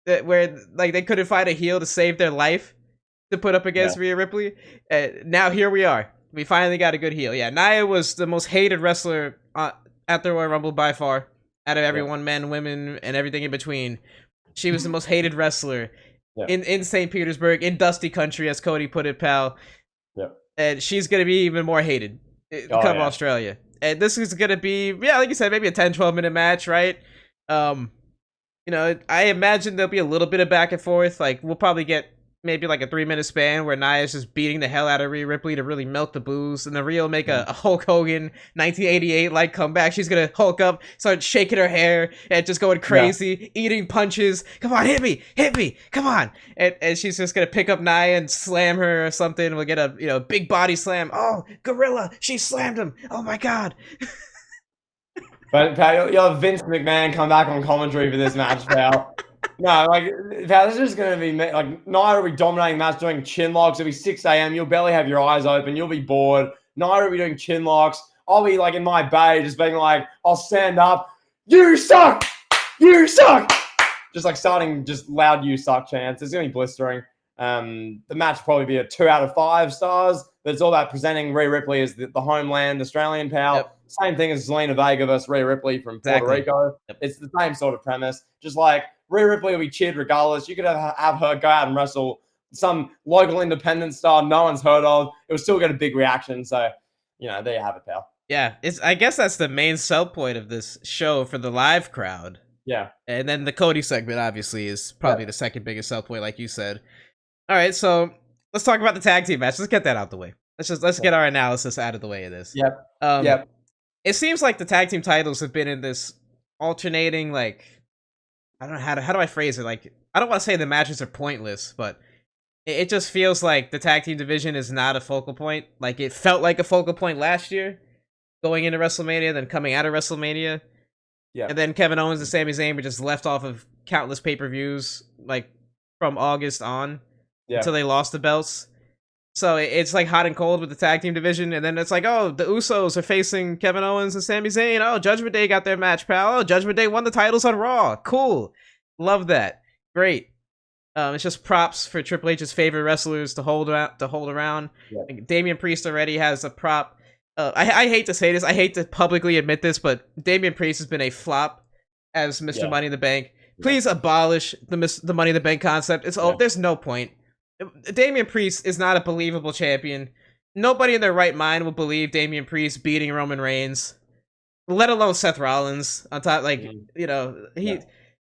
[SPEAKER 1] Yeah. Where, like, they couldn't find a heel to save their life to put up against Rhea Ripley. Now here we are. We finally got a good heel. Yeah, Nia was the most hated wrestler at the Royal Rumble by far. Out of everyone, men, women, and everything in between. She was the most hated wrestler. Yeah. In St. Petersburg, in Dusty Country, as Cody put it, pal. Yeah. And she's going to be even more hated come Australia. And this is going to be, like you said, maybe a 10-12 minute match, right? I imagine there'll be a little bit of back and forth. Like, we'll probably get maybe like a 3-minute span where Nia's just beating the hell out of Rhea Ripley to really milk the booze, and then Rhea will make a Hulk Hogan 1988 like comeback. She's gonna Hulk up, start shaking her hair and just going crazy, eating punches. Come on, hit me, come on! And she's just gonna pick up Nia and slam her or something. We'll get a big body slam. Oh, gorilla! She slammed him. Oh my God!
[SPEAKER 2] But pal, you'll have Vince McMahon come back on commentary for this match, pal. No, like, this is just going to be, like, Nia will be dominating the match, doing chin locks. It'll be 6 a.m. You'll barely have your eyes open. You'll be bored. Nia will be doing chin locks. I'll be, like, in my bay, just being like, I'll stand up. You suck! You suck! Just, like, starting just loud you suck chants. It's going to be blistering. The match will probably be a 2 out of 5 stars, but it's all about presenting Rhea Ripley as the homeland Australian pal. Yep. Same thing as Zelina Vega versus Rhea Ripley from Puerto Rico. Yep. It's the same sort of premise. Just like, Rhea Ripley will be cheered regardless. You could have her go out and wrestle some local independent star no one's heard of. It will still get a big reaction. So, there you have it, pal.
[SPEAKER 1] Yeah, I guess that's the main sell point of this show for the live crowd.
[SPEAKER 2] Yeah.
[SPEAKER 1] And then the Cody segment, obviously, is probably the second biggest sell point, like you said. All right, so let's talk about the tag team match. Let's get that out the way. Let's get our analysis out of the way of this.
[SPEAKER 2] Yep.
[SPEAKER 1] it seems like the tag team titles have been in this alternating, like, I don't know how do I phrase it? Like, I don't want to say the matches are pointless, but it just feels like the tag team division is not a focal point. Like, it felt like a focal point last year, going into WrestleMania, then coming out of WrestleMania.
[SPEAKER 2] Yeah.
[SPEAKER 1] And then Kevin Owens and Sami Zayn were just left off of countless pay-per-views, like, from August on, until they lost the belts. So it's like hot and cold with the tag team division, and then it's like, oh, the Usos are facing Kevin Owens and Sami Zayn. Oh, Judgment Day got their match, pal. Oh, Judgment Day won the titles on Raw. Cool. Love that. Great. It's just props for Triple H's favorite wrestlers to hold around.
[SPEAKER 2] Yeah.
[SPEAKER 1] Like, Damian Priest already has a prop. I hate to say this. I hate to publicly admit this, but Damian Priest has been a flop as Mr. Money in the Bank. Please abolish the Money in the Bank concept. There's no point. Damian Priest is not a believable champion. Nobody in their right mind will believe Damian Priest beating Roman Reigns, let alone Seth Rollins on top. Like, you know,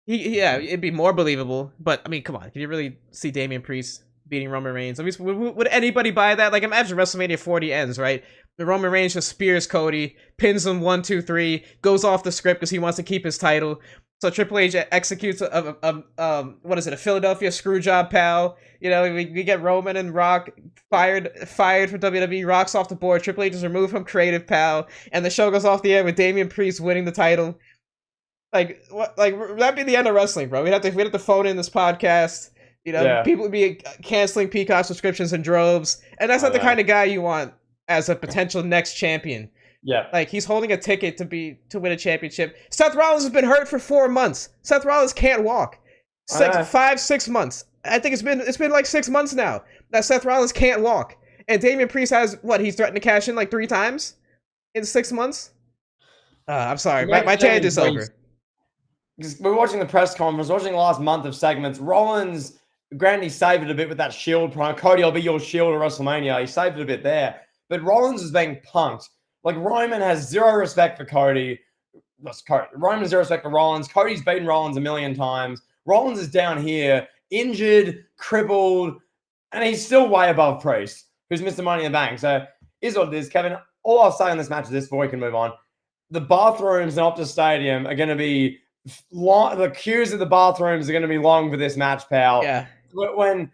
[SPEAKER 1] it'd be more believable. But I mean, come on, can you really see Damian Priest beating Roman Reigns? I mean, would anybody buy that? Like, imagine WrestleMania 40 ends, right? The Roman Reigns just spears Cody, pins him 1, 2, 3, goes off the script because he wants to keep his title. So Triple H executes a Philadelphia screw job, pal. You know, we get Roman and Rock fired from WWE. Rock's off the board. Triple H is removed from creative, pal, and the show goes off the air with Damian Priest winning the title. Like, what? Like, that'd be the end of wrestling, bro. We'd have to phone in this podcast. You know, people would be canceling Peacock subscriptions in droves, and that's not the kind of guy you want as a potential next champion.
[SPEAKER 2] Yeah.
[SPEAKER 1] Like, he's holding a ticket to win a championship. Seth Rollins has been hurt for 4 months. Seth Rollins can't walk. 6 months. I think it's been like 6 months now that Seth Rollins can't walk. And Damian Priest has, he's threatened to cash in like 3 times in 6 months? I'm sorry. My tangent is over.
[SPEAKER 2] We're watching the press conference, watching the last month of segments. Rollins, granted, he saved it a bit with that Shield prime. Cody, I'll be your Shield at WrestleMania. He saved it a bit there. But Rollins is being punked. Like, Roman has zero respect for Cody. Roman has zero respect for Rollins. Cody's beaten Rollins a million times. Rollins is down here, injured, crippled, and he's still way above Priest, who's Mr. Money in the Bank. So, here's what it is, Kevin. All I'll say on this match is this before we can move on. The bathrooms in Optus Stadium are going to be long. The queues at the bathrooms are going to be long for this match, pal.
[SPEAKER 1] Yeah.
[SPEAKER 2] When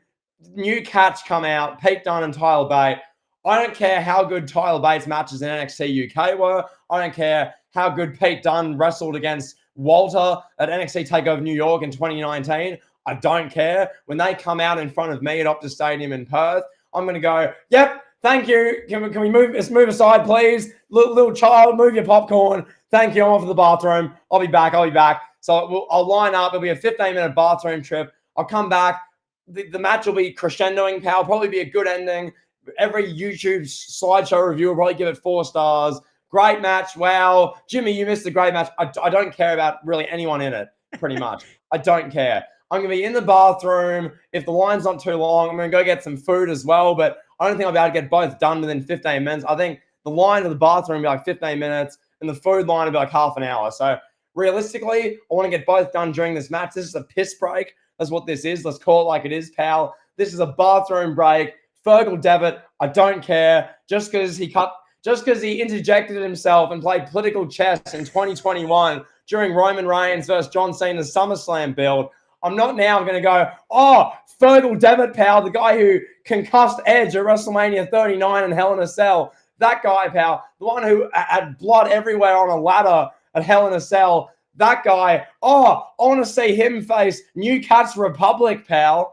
[SPEAKER 2] new cats come out, Pete Dunne and Tyler Bate, I don't care how good Tyler Bates' matches in NXT UK were. I don't care how good Pete Dunne wrestled against Walter at NXT TakeOver New York in 2019. I don't care. When they come out in front of me at Optus Stadium in Perth, I'm going to go, yep, thank you. Can we move aside, please? Little child, move your popcorn. Thank you. I'm off to the bathroom. I'll be back. So I'll line up. It'll be a 15-minute bathroom trip. I'll come back. The match will be crescendoing, pal. Probably be a good ending. Every YouTube slideshow review will probably give it 4 stars. Great match. Wow. Jimmy, you missed a great match. I don't care about really anyone in it, pretty much. I don't care. I'm going to be in the bathroom. If the line's not too long, I'm going to go get some food as well, but I don't think I'll be able to get both done within 15 minutes. I think the line to the bathroom will be like 15 minutes, and the food line will be like half an hour. So realistically, I want to get both done during this match. This is a piss break. That's what this is. Let's call it like it is, pal. This is a bathroom break. Fergal Devitt, I don't care. Just because he interjected himself and played political chess in 2021 during Roman Reigns versus John Cena's SummerSlam build, I'm not now going to go, oh, Fergal Devitt, pal, the guy who concussed Edge at WrestleMania 39 in Hell in a Cell. That guy, pal, the one who had blood everywhere on a ladder at Hell in a Cell. That guy, oh, I want to see him face New Cats Republic, pal.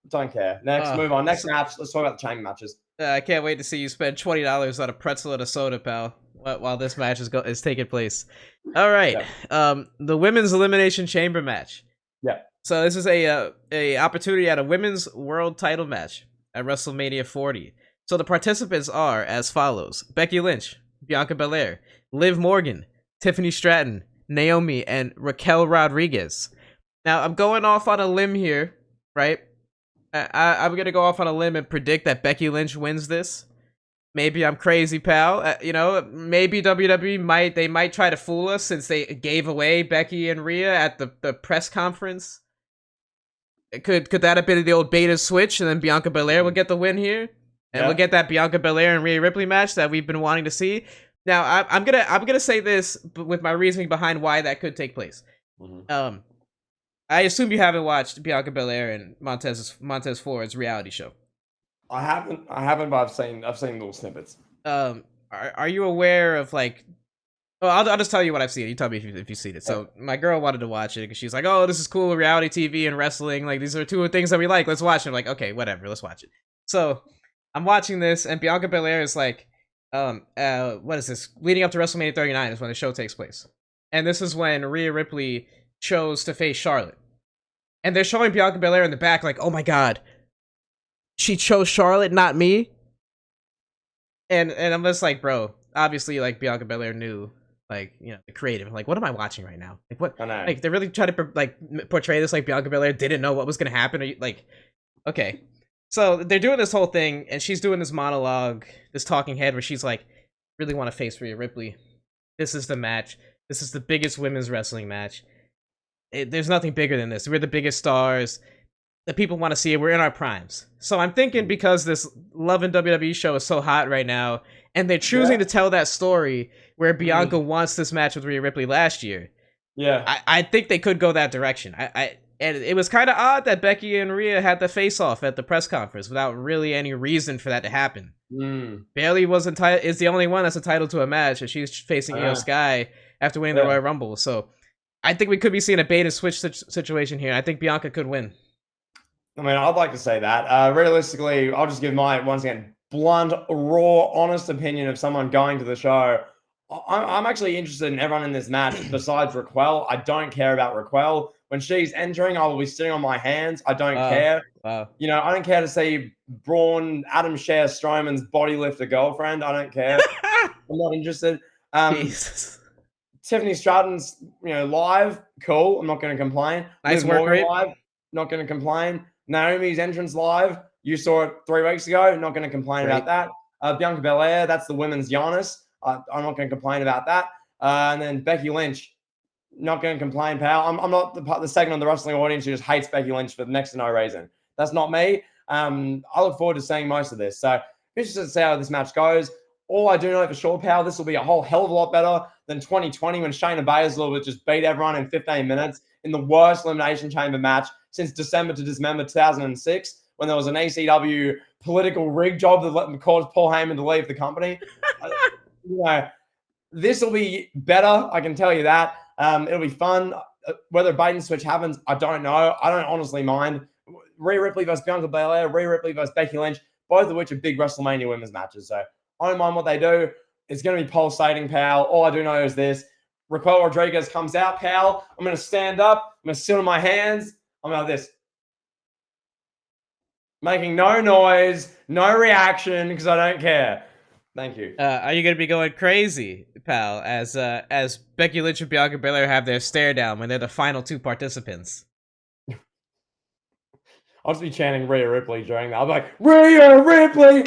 [SPEAKER 2] Don't care. Next, move on. Next match. Let's talk about the chamber matches.
[SPEAKER 1] I can't wait to see you spend $20 on a pretzel and a soda, pal, while this match is taking place. All right. Yeah. The women's elimination chamber match.
[SPEAKER 2] Yeah.
[SPEAKER 1] So this is a opportunity at a women's world title match at WrestleMania 40. So the participants are as follows: Becky Lynch, Bianca Belair, Liv Morgan, Tiffany Stratton, Naomi, and Raquel Rodriguez. Now I'm going off on a limb here, right? I'm gonna go off on a limb and predict that Becky Lynch wins this. Maybe I'm crazy, pal. Maybe WWE might try to fool us since they gave away Becky and Rhea at the press conference. Could that have been the old beta switch, and then Bianca Belair will get the win here, and we'll get that Bianca Belair and Rhea Ripley match that we've been wanting to see. Now I'm gonna say this with my reasoning behind why that could take place.
[SPEAKER 2] Mhm.
[SPEAKER 1] I assume you haven't watched Bianca Belair and Montez Ford's reality show.
[SPEAKER 2] I haven't, but I've seen little snippets.
[SPEAKER 1] Are you aware of like? Well, I'll just tell you what I've seen. You tell me if you've seen it.
[SPEAKER 2] Yeah.
[SPEAKER 1] So my girl wanted to watch it because she's like, "Oh, this is cool, reality TV and wrestling. Like these are two things that we like. Let's watch it." I'm like, okay, whatever, let's watch it. So I'm watching this, and Bianca Belair is like, what is this? Leading up to WrestleMania 39 is when the show takes place, and this is when Rhea Ripley chose to face Charlotte, and they're showing Bianca Belair in the back, like, "Oh my god, she chose Charlotte, not me." And I'm just like, bro, obviously, like Bianca Belair knew, like, the creative. Like, what am I watching right now? Like, what?
[SPEAKER 2] I know.
[SPEAKER 1] Like, they're really trying to portray this like Bianca Belair didn't know what was gonna happen. Or like, okay, so they're doing this whole thing, and she's doing this monologue, this talking head, where she's like, really want to face Rhea Ripley. This is the match. This is the biggest women's wrestling match. There's nothing bigger than this. We're the biggest stars. The people want to see it. We're in our primes. So I'm thinking because this Love and WWE show is so hot right now, and they're choosing to tell that story where Bianca wants this match with Rhea Ripley last year.
[SPEAKER 2] Yeah.
[SPEAKER 1] I think they could go that direction. And it was kind of odd that Becky and Rhea had the face-off at the press conference without really any reason for that to happen. Bayley is the only one that's entitled to a match, and she's facing Io Sky after winning the Royal Rumble. So I think we could be seeing a bait and switch situation here. I think Bianca could win.
[SPEAKER 2] I mean, I'd like to say that. Realistically, I'll just give my, once again, blunt, raw, honest opinion of someone going to the show. I'm actually interested in everyone in this match besides Raquel. I don't care about Raquel. When she's entering, I will be sitting on my hands. I don't care. I don't care to see Braun, Adam Scher Strowman's body lift a girlfriend. I don't care. I'm not interested.
[SPEAKER 1] Jesus.
[SPEAKER 2] Tiffany Stratton's, live. Cool. I'm not going to complain.
[SPEAKER 1] Nice work rate.
[SPEAKER 2] Live. Not going to complain. Naomi's entrance live. You saw it 3 weeks ago. Not going to complain about that. Bianca Belair, that's the women's Giannis. I'm not going to complain about that. And then Becky Lynch, not going to complain, pal. I'm not the second of the wrestling audience who just hates Becky Lynch for next to no reason. That's not me. I look forward to seeing most of this. So interested to see how this match goes. All I do know for sure, pal, this will be a whole hell of a lot better than 2020 when Shayna Baszler would just beat everyone in 15 minutes in the worst Elimination Chamber match since December to Dismember 2006, when there was an ECW political rig job that caused Paul Heyman to leave the company. This will be better, I can tell you that. It'll be fun. Whether bait and switch happens, I don't know. I don't honestly mind. Rhea Ripley versus Bianca Belair, Rhea Ripley versus Becky Lynch, both of which are big WrestleMania women's matches. So I don't mind what they do. It's going to be pulsating, pal. All I do know is this. Raquel Rodriguez comes out, pal. I'm going to stand up. I'm going to sit on my hands. I'm like this. Making no noise, no reaction, because I don't care. Thank you.
[SPEAKER 1] Are you going to be going crazy, pal, as Becky Lynch and Bianca Belair have their stare down when they're the final two participants?
[SPEAKER 2] I'll just be chanting Rhea Ripley during that. I'll be like, Rhea Ripley!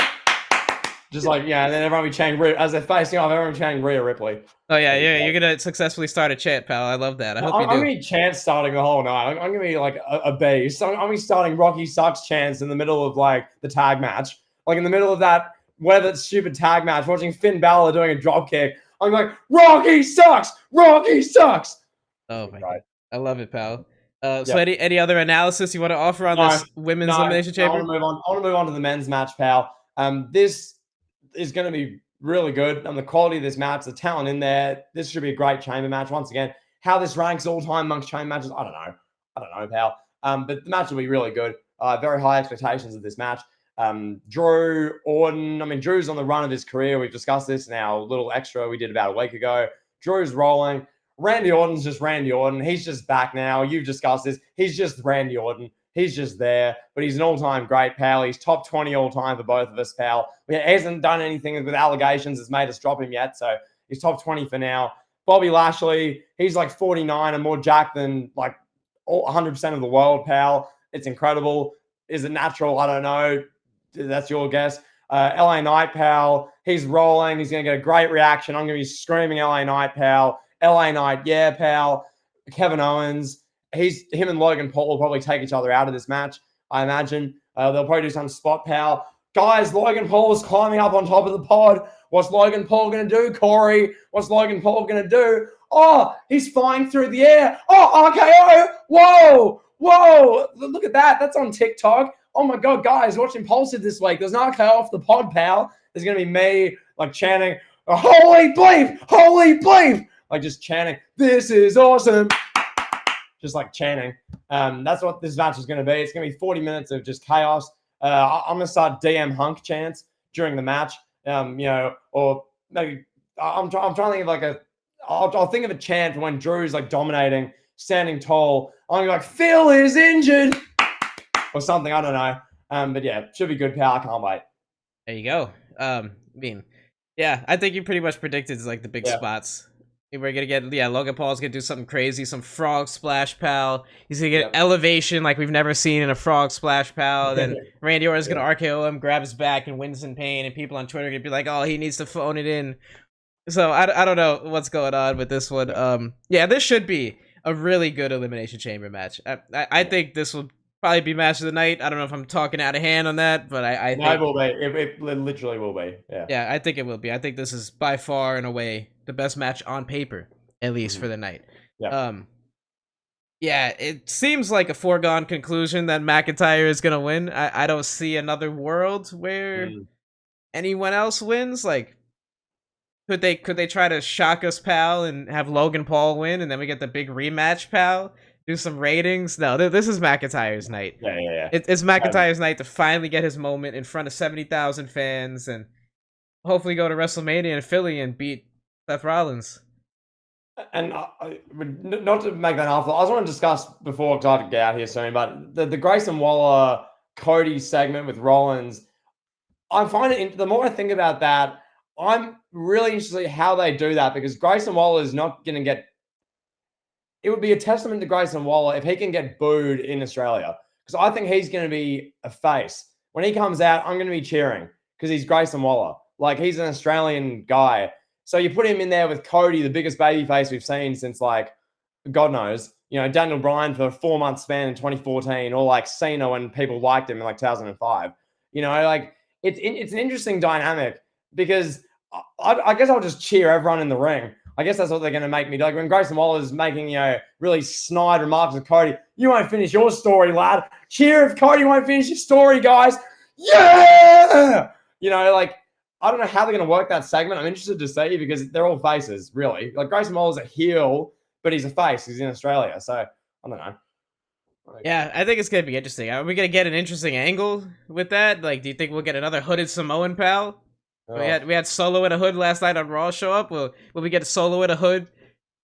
[SPEAKER 2] Just like, and then everyone will be chanting Rhea. As they're facing off, everyone will be chanting Rhea Ripley.
[SPEAKER 1] Oh, yeah, you're going to successfully start a chant, pal. I love that. I hope you do.
[SPEAKER 2] I'm going to be chants starting the whole night. I'm going to be like a beast. I'm going to be starting Rocky Sucks chants in the middle of like the tag match. Like in the middle of that, whatever stupid tag match, watching Finn Balor doing a drop kick. I'm like, Rocky Sucks! Rocky Sucks!
[SPEAKER 1] Oh, my God. I love it, pal. So any other analysis you want to offer on this women's Elimination Chamber?
[SPEAKER 2] I want to move on to the men's match, pal. This is going to be really good. And the quality of this match, the talent in there, this should be a great chamber match. Once again, how this ranks all time amongst chamber matches, I don't know, pal. But the match will be really good. Very high expectations of this match. Drew, Orton. I mean, Drew's on the run of his career. We've discussed this in our little extra we did about a week ago. Drew's rolling. Randy Orton's just Randy Orton. He's just back now. You've discussed this. He's just Randy Orton. He's just there, but he's an all-time great, pal. He's top 20 all-time for both of us, pal. He hasn't done anything with allegations that's made us drop him yet, so he's top 20 for now. Bobby Lashley, he's like 49 and more jacked than like 100% of the world, pal. It's incredible. Is it natural? I don't know. That's your guess. LA Knight, pal. He's rolling. He's going to get a great reaction. I'm going to be screaming LA Knight, pal. LA Knight, yeah, pal. Kevin Owens. Him and Logan Paul will probably take each other out of this match, I imagine. They'll probably do some spot, pal. Guys, Logan Paul is climbing up on top of the pod. What's Logan Paul going to do, Corey? What's Logan Paul going to do? Oh, he's flying through the air. Oh, RKO. Whoa. Whoa. Look at that. That's on TikTok. Oh, my God, guys, watch Impulsive this week. There's an RKO off the pod, pal. There's going to be me, like, chanting, holy bleep, holy bleep. Like, just chanting, this is awesome. Just, like, chanting. That's what this match is going to be. It's going to be 40 minutes of just chaos. I'm going to start DM Hunk chants during the match. Or maybe I'm trying to think of like I'll think of a chant when Drew's like dominating, standing tall. I'm like, Phil is injured or something. I don't know. But yeah, should be good, pal. I can't wait.
[SPEAKER 1] There you go. I mean, yeah, I think you pretty much predicted like the big spots. We're gonna get Logan Paul's gonna do something crazy, some frog splash, pal. He's gonna get elevation like we've never seen in a frog splash, pal. Then Randy Orton's gonna RKO him, grab his back, and wins in pain. And people on Twitter are gonna be like, "Oh, he needs to phone it in." So I don't know what's going on with this one. This should be a really good Elimination Chamber match. I think this will probably be match of the night. I don't know if I'm talking out of hand on that, but I think
[SPEAKER 2] it will be. It literally will be.
[SPEAKER 1] Yeah, I think it will be. I think this is by far and away the best match on paper, at least for the night. It seems like a foregone conclusion that McIntyre is gonna win. I don't see another world where anyone else wins. Like, could they try to shock us, pal, and have Logan Paul win, and then we get the big rematch, pal? Do some ratings? No, this is McIntyre's night.
[SPEAKER 2] Yeah.
[SPEAKER 1] It's McIntyre's night to finally get his moment in front of 70,000 fans and hopefully go to WrestleMania in Philly and beat Seth Rollins.
[SPEAKER 2] And not to make that after, I just want to discuss before, because I have to get out here soon, but the Grayson Waller Cody segment with Rollins, I find it, the more I think about that, I'm really interested in how they do that, because Grayson Waller is not going to get, it would be a testament to Grayson Waller if he can get booed in Australia, because I think he's going to be a face. When he comes out, I'm going to be cheering because he's Grayson Waller. Like, he's an Australian guy. So you put him in there with Cody, the biggest babyface we've seen since, like, God knows, Daniel Bryan for a 4-month span in 2014, or like Cena when people liked him in like 2005. Like, it's an interesting dynamic, because I guess I'll just cheer everyone in the ring. I guess that's what they're going to make me do. Like, when Grayson Waller is making, really snide remarks with Cody, you won't finish your story, lad. Cheer if Cody won't finish his story, guys. Yeah! Like, I don't know how they're going to work that segment. I'm interested to see, because they're all faces, really. Like, Grayson Waller's a heel, but he's a face. He's in Australia. So, I don't know.
[SPEAKER 1] Yeah, I think it's going to be interesting. Are we going to get an interesting angle with that? Like, do you think we'll get another hooded Samoan, pal? We had Solo in a hood last night on Raw show up. Will we get a Solo in a hood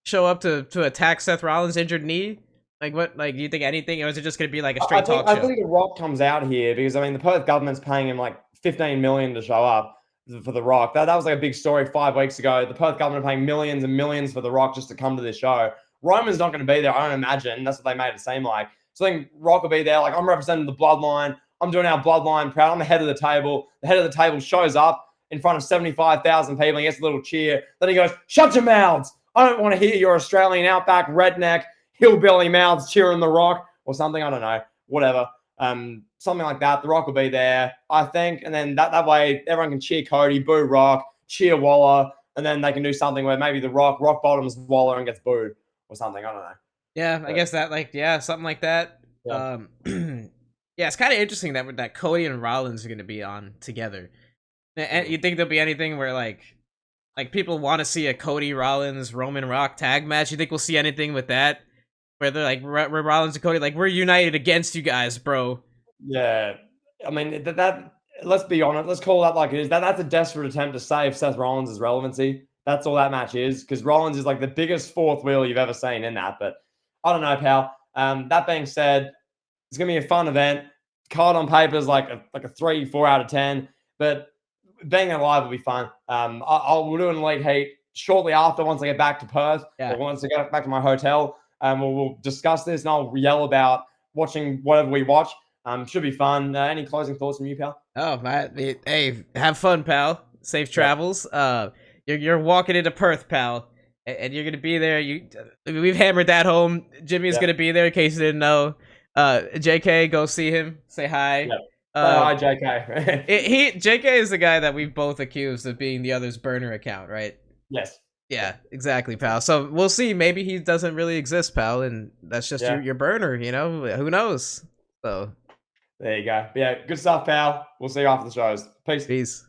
[SPEAKER 1] show up to attack Seth Rollins' injured knee? Like, what? Like, do you think anything, or is it just going to be like a straight talk show?
[SPEAKER 2] I think The Rock comes out here because, I mean, the Perth government's paying him like $15 million to show up for The Rock. That was like a big story 5 weeks ago. The Perth government paying millions and millions for The Rock just to come to this show. Roman's not going to be there, I don't imagine. That's what they made it seem like. So I think Rock will be there. Like, I'm representing the bloodline. I'm doing our bloodline proud. I'm the head of the table. The head of the table shows up in front of 75,000 people. He gets a little cheer. Then he goes, shut your mouths. I don't want to hear your Australian outback redneck hillbilly mouths cheering The Rock or something. I don't know. Whatever. Something like that. The Rock will be there, I think. And then that way everyone can cheer Cody, boo Rock, cheer Waller. And then they can do something where maybe The Rock bottoms Waller and gets booed or something. I don't know.
[SPEAKER 1] Yeah, I guess that, like, something like that. Yeah, it's kind of interesting that Cody and Rollins are going to be on together. And you think there'll be anything where like people want to see a Cody Rollins Roman Rock tag match? You think we'll see anything with that, where they're like, where Rollins and Cody, like, we're united against you guys, bro?
[SPEAKER 2] Yeah, I mean that. Let's be honest. Let's call that like it is. That's a desperate attempt to save Seth Rollins' relevancy. That's all that match is, because Rollins is like the biggest fourth wheel you've ever seen in that. But I don't know, pal. That being said, it's gonna be a fun event. Card on paper is like a 3-4 out of 10, but being alive will be fun. We'll do an elite heat shortly after, once I get back to Perth, or once I get back to my hotel. We'll discuss this, and I'll yell about watching whatever we watch. Should be fun. Any closing thoughts from you, pal?
[SPEAKER 1] Oh, man. Hey, have fun, pal. Safe travels. You're walking into Perth, pal, and you're gonna be there. We've hammered that home. Jimmy's gonna be there, in case you didn't know. JK, go see him. Say hi.
[SPEAKER 2] Hi, JK.
[SPEAKER 1] JK is the guy that we've both accused of being the other's burner account, right?
[SPEAKER 2] Yes.
[SPEAKER 1] Yeah, exactly, pal. So we'll see. Maybe he doesn't really exist, pal, and that's just your burner. You know, who knows? So
[SPEAKER 2] there you go. Yeah, good stuff, pal. We'll see you after the shows. Peace.
[SPEAKER 1] peace.